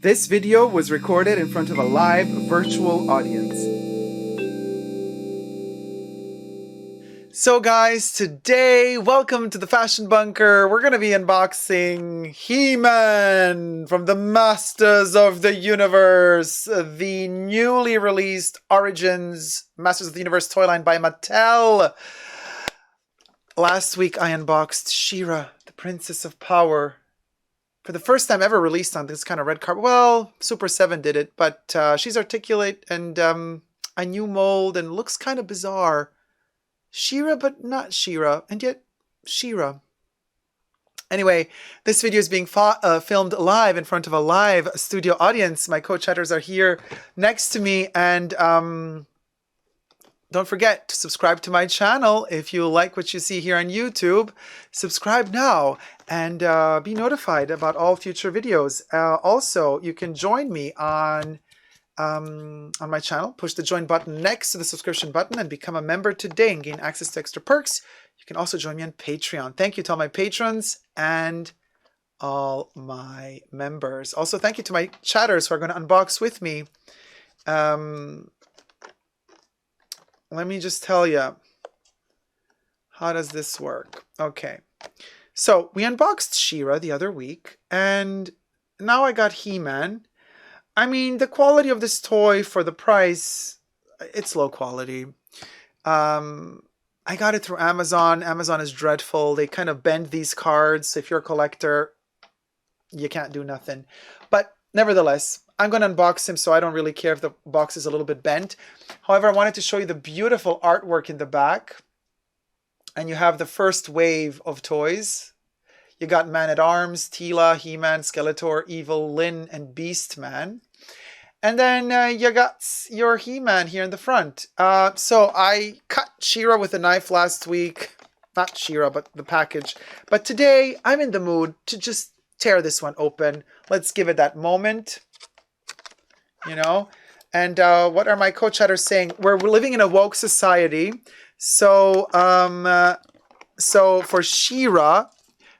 This video was recorded in front of a live virtual audience. So guys, today, welcome to the Fashion Bunker. We're going to be unboxing HeMan from the Masters of the Universe, the newly released Origins Masters of the Universe toy line by Mattel. Last week I unboxed She-Ra, the Princess of Power. For the first time ever released on this kind of red carpet. Well, Super 7 did it, but she's articulate and a new mold and looks kind of bizarre. She-Ra, but not She-Ra, and yet She-Ra. Anyway, this video is being filmed live in front of a live studio audience. My co-chatters are here next to me, and don't forget to subscribe to my channel if you like what you see here on YouTube. Subscribe now and be notified about all future videos. Also, you can join me on my channel. Push the join button next to the subscription button and become a member today and gain access to extra perks. You can also join me on Patreon. Thank you to all my patrons and all my members. Also, thank you to my chatters who are going to unbox with me. Let me just tell you, how does this work? Okay, so we unboxed She-Ra the other week, and now I got HeMan. I mean, the quality of this toy for the price, it's low quality. I got it through Amazon. Amazon is dreadful. They kind of bend these cards. If you're a collector, you can't do nothing. But nevertheless, I'm going to unbox him, so I don't really care if the box is a little bit bent. However, I wanted to show you the beautiful artwork in the back. And you have the first wave of toys. You got Man-at-Arms, Teela, HeMan, Skeletor, Evil, Lyn, and Beastman. And then you got your HeMan here in the front. So I cut She-Ra with a knife last week. Not She-Ra, but the package. But today, I'm in the mood to just tear this one open. Let's give it that moment. You know, and what are my co-chatters saying? We're living in a woke society, so so for She-Ra,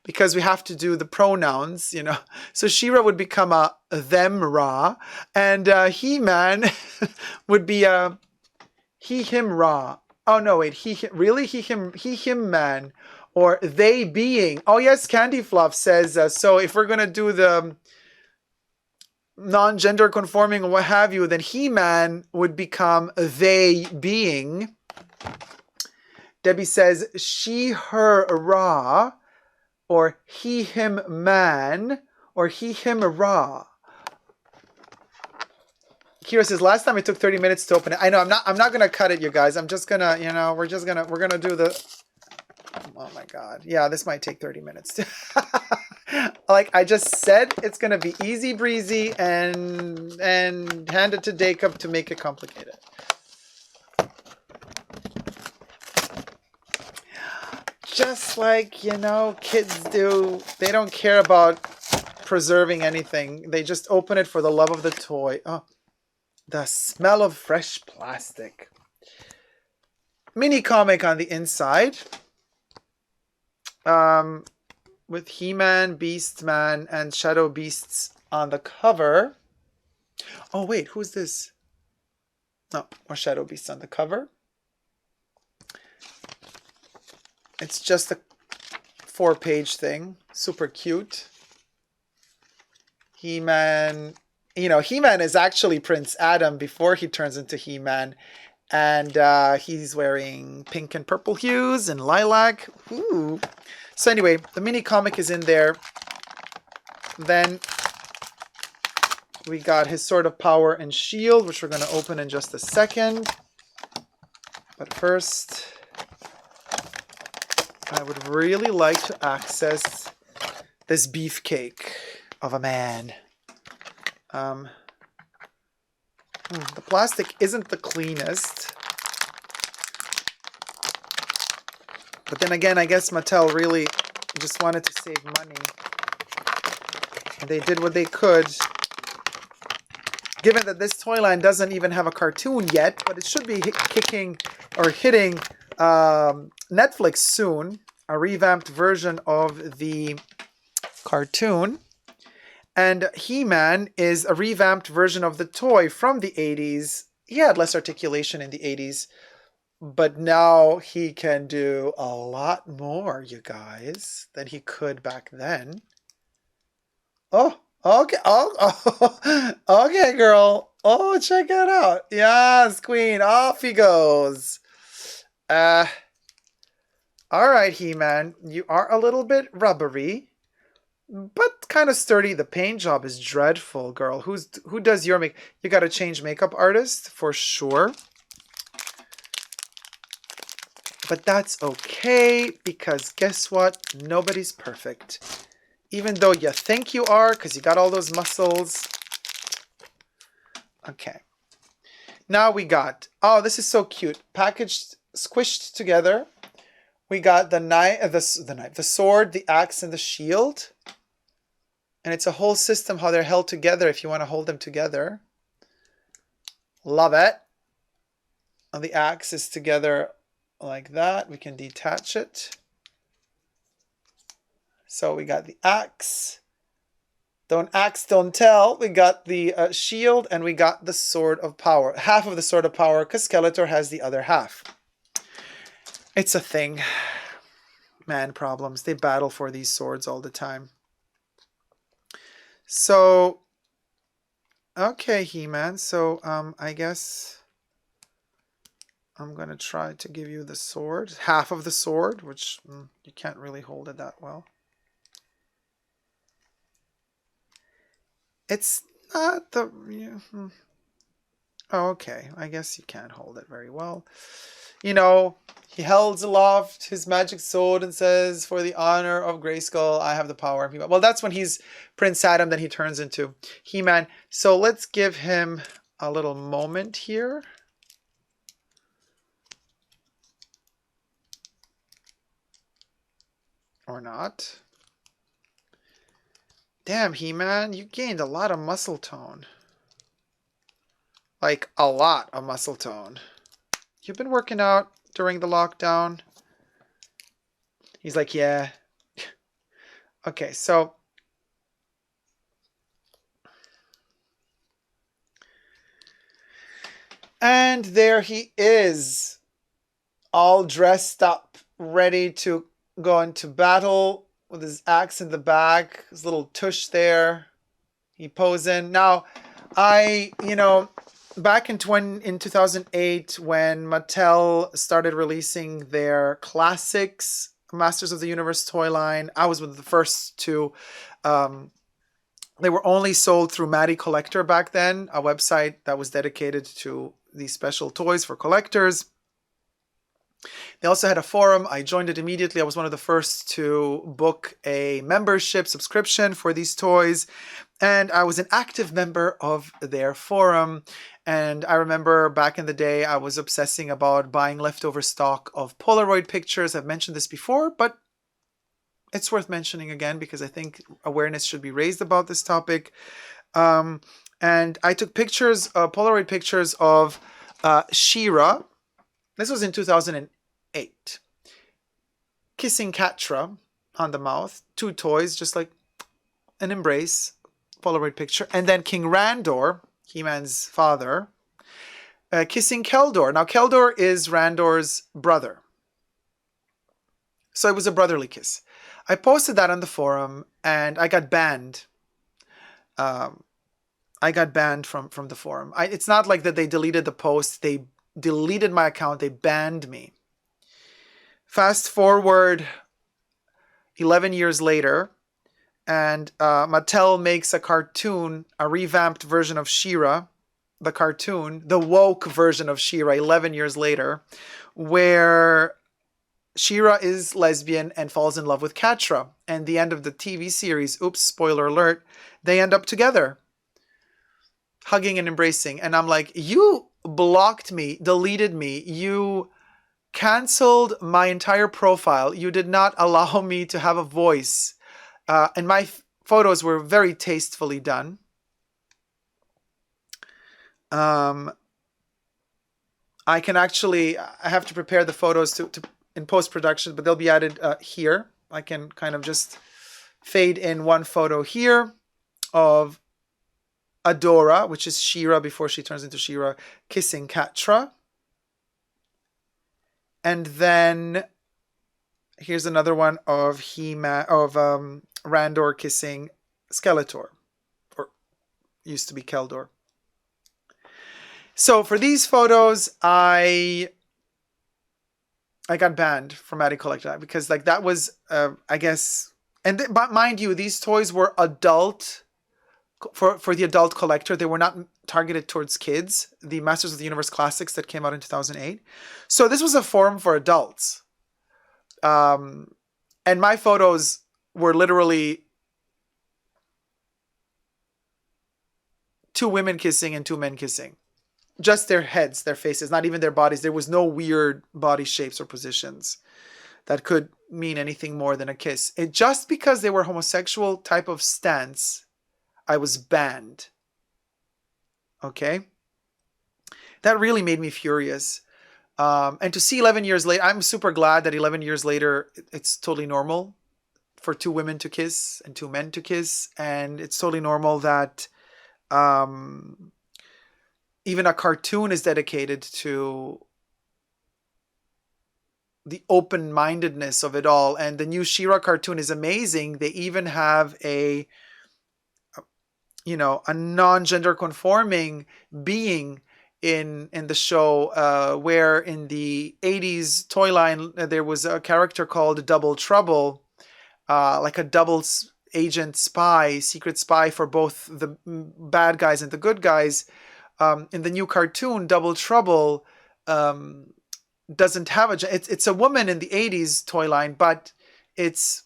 because we have to do the pronouns, you know, so She-Ra would become a them-Ra, and HeMan would be a he-him-Ra. Oh no, wait, he-him-man, or they being. Oh yes, Candy Fluff says so. If we're gonna do the non-gender conforming or what have you, then HeMan would become they being. Debbie says she, her, Ra, or he, him, man, or he, him, Ra. Kira says last time it took 30 minutes to open it. I know, I'm not gonna cut it, you guys. I'm just gonna, you know, we're gonna do the. Oh my god. Yeah, this might take 30 minutes. Like I just said, it's going to be easy breezy and hand it to Dacob to make it complicated. Just like, you know, kids do. They don't care about preserving anything. They just open it for the love of the toy. Oh, the smell of fresh plastic. Mini comic on the inside. With HeMan, Beastman, and Shadow Beasts on the cover. Oh wait, who's this? No, more Shadow Beasts on the cover. It's just a 4-page thing. Super cute. HeMan. You know, HeMan is actually Prince Adam before he turns into HeMan. And he's wearing pink and purple hues and lilac. Ooh. So anyway, the mini comic is in there. Then we got his Sword of Power and Shield, which we're going to open in just a second. But first, I would really like to access this beefcake of a man. The plastic isn't the cleanest. But then again, I guess Mattel really just wanted to save money. And they did what they could. Given that this toy line doesn't even have a cartoon yet, but it should be hitting Netflix soon. A revamped version of the cartoon. And He-Man is a revamped version of the toy from the 80s. He had less articulation in the 80s, but now he can do a lot more, you guys, than he could back then. Oh, okay. Oh, okay, girl. Oh, check it out. Yes, queen. Off he goes. All right, He-Man. You are a little bit rubbery, but kind of sturdy. The paint job is dreadful, girl. Who does your make? You got to change makeup artist for sure. But that's okay, because guess what? Nobody's perfect. Even though you think you are, because you got all those muscles. Okay. Now we got, oh, this is so cute. Packaged, squished together. We got the sword, the axe, and the shield. And it's a whole system how they're held together if you want to hold them together. Love it. And the axe is together like that. We can detach it. So we got the axe. Don't axe, don't tell. We got the shield, and we got the sword of power. Half of the sword of power, because Skeletor has the other half. It's a thing. Man problems. They battle for these swords all the time. So, okay, He-Man. So, I guess I'm going to try to give you the sword. Half of the sword, which you can't really hold it that well. It's not the... Oh, okay, I guess you can't hold it very well. You know, he holds aloft his magic sword and says, "For the honor of Grayskull, I have the power of He-Man." Well, that's when he's Prince Adam, then he turns into He-Man. So let's give him a little moment here. Or not. Damn, He-Man, you gained a lot of muscle tone. Like, a lot of muscle tone. You've been working out during the lockdown? He's like, yeah. Okay, so... And there he is. All dressed up, ready to go into battle with his axe in the back, his little tush there. He posing. Now, back in 2008, when Mattel started releasing their classics Masters of the Universe toy line, I was one of the first to. They were only sold through Matty Collector back then, a website that was dedicated to these special toys for collectors. They also had a forum. I joined it immediately. I was one of the first to book a membership subscription for these toys. And I was an active member of their forum. And I remember back in the day, I was obsessing about buying leftover stock of Polaroid pictures. I've mentioned this before, but it's worth mentioning again because I think awareness should be raised about this topic. And I took pictures, Polaroid pictures of She-Ra. This was in 2008. Kissing Catra on the mouth. 2 toys, just like an embrace. Polaroid picture. And then King Randor, He-Man's father, kissing Keldor. Now, Keldor is Randor's brother. So it was a brotherly kiss. I posted that on the forum, and I got banned. I got banned from the forum. It's not like that they deleted the post. They deleted my account. They banned me. Fast forward 11 years later, and Mattel makes a cartoon, a revamped version of She-Ra, the cartoon, the woke version of She-Ra 11 years later, where She-Ra is lesbian and falls in love with Catra. And the end of the TV series, oops, spoiler alert, they end up together, hugging and embracing. And I'm like, you blocked me, deleted me, you canceled my entire profile, you did not allow me to have a voice. And my photos were very tastefully done. I have to prepare the photos to in post-production, but they'll be added here. I can kind of just fade in one photo here of Adora, which is She-Ra before she turns into She-Ra, kissing Catra. And then here's another one of HeMan, of Randor kissing Skeletor, or used to be Keldor. So for these photos, I got banned from Matty Collector because like that was, I guess, and but mind you, these toys were adult, for the adult collector. They were not targeted towards kids. The Masters of the Universe Classics that came out in 2008. So this was a forum for adults. And my photos were literally 2 women kissing and 2 men kissing. Just their heads, their faces, not even their bodies. There was no weird body shapes or positions that could mean anything more than a kiss. Just because they were homosexual type of stance, I was banned. Okay? That really made me furious. And to see 11 years later, I'm super glad that 11 years later, it's totally normal for 2 women to kiss and 2 men to kiss. And it's totally normal that even a cartoon is dedicated to the open-mindedness of it all. And the new She-Ra cartoon is amazing. They even have a non-gender conforming being in the show, where in the 80s toy line there was a character called Double Trouble, like a double agent spy, secret spy for both the bad guys and the good guys. In the new cartoon, Double Trouble doesn't have it's a woman in the 80s toy line, but it's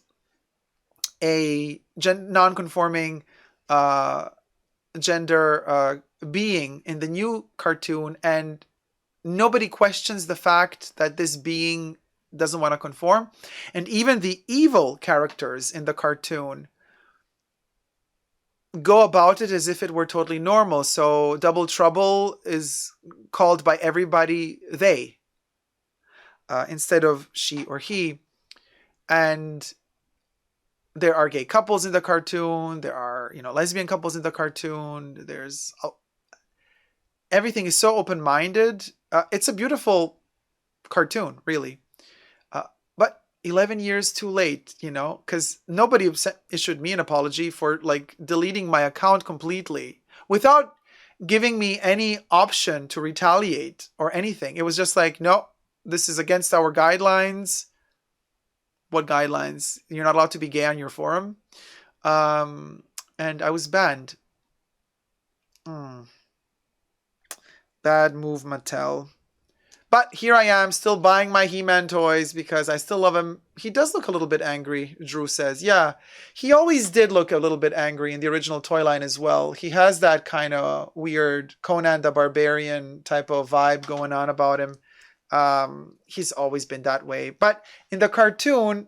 a non-conforming gender being in the new cartoon, and nobody questions the fact that this being doesn't want to conform. And even the evil characters in the cartoon go about it as if it were totally normal. So Double Trouble is called by everybody they, instead of she or he. And there are gay couples in the cartoon. There are, lesbian couples in the cartoon. There's everything is so open-minded. It's a beautiful cartoon, really. But 11 years too late, because nobody issued me an apology for like deleting my account completely without giving me any option to retaliate or anything. It was just like, no, this is against our guidelines. What guidelines? You're not allowed to be gay on your forum. And I was banned. Bad move, Mattel. But here I am, still buying my He-Man toys because I still love him. He does look a little bit angry, Drew says. Yeah, he always did look a little bit angry in the original toy line as well. He has that kind of weird Conan the Barbarian type of vibe going on about him. He's always been that way. But in the cartoon,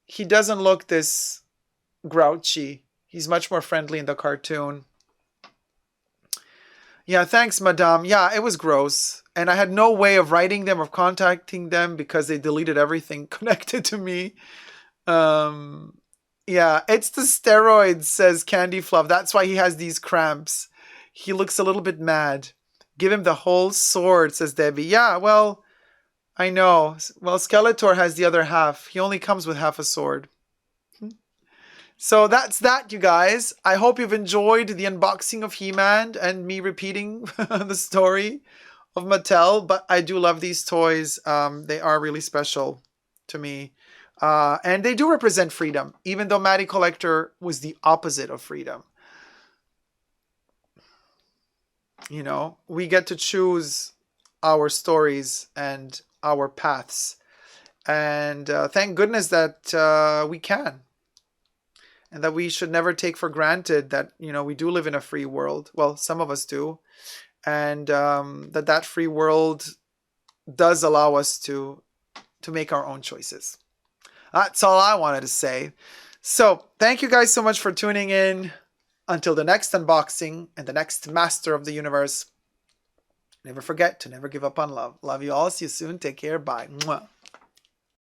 he doesn't look this grouchy. He's much more friendly in the cartoon. Yeah, thanks, Madame. Yeah, it was gross. And I had no way of writing them or contacting them because they deleted everything connected to me. Yeah, it's the steroids, says Candy Fluff. That's why he has these cramps. He looks a little bit mad. Give him the whole sword, says Debbie. Yeah, well, I know. Well, Skeletor has the other half. He only comes with half a sword. So that's that, you guys. I hope you've enjoyed the unboxing of He-Man and me repeating the story of Mattel. But I do love these toys. They are really special to me. And they do represent freedom, even though Matty Collector was the opposite of freedom. We get to choose our stories and our paths. And thank goodness that we can. And that we should never take for granted that, we do live in a free world. Well, some of us do. And that free world does allow us to make our own choices. That's all I wanted to say. So thank you guys so much for tuning in. Until the next unboxing and the next Master of the Universe. Never forget to never give up on love. Love you all. See you soon. Take care. Bye. Mwah.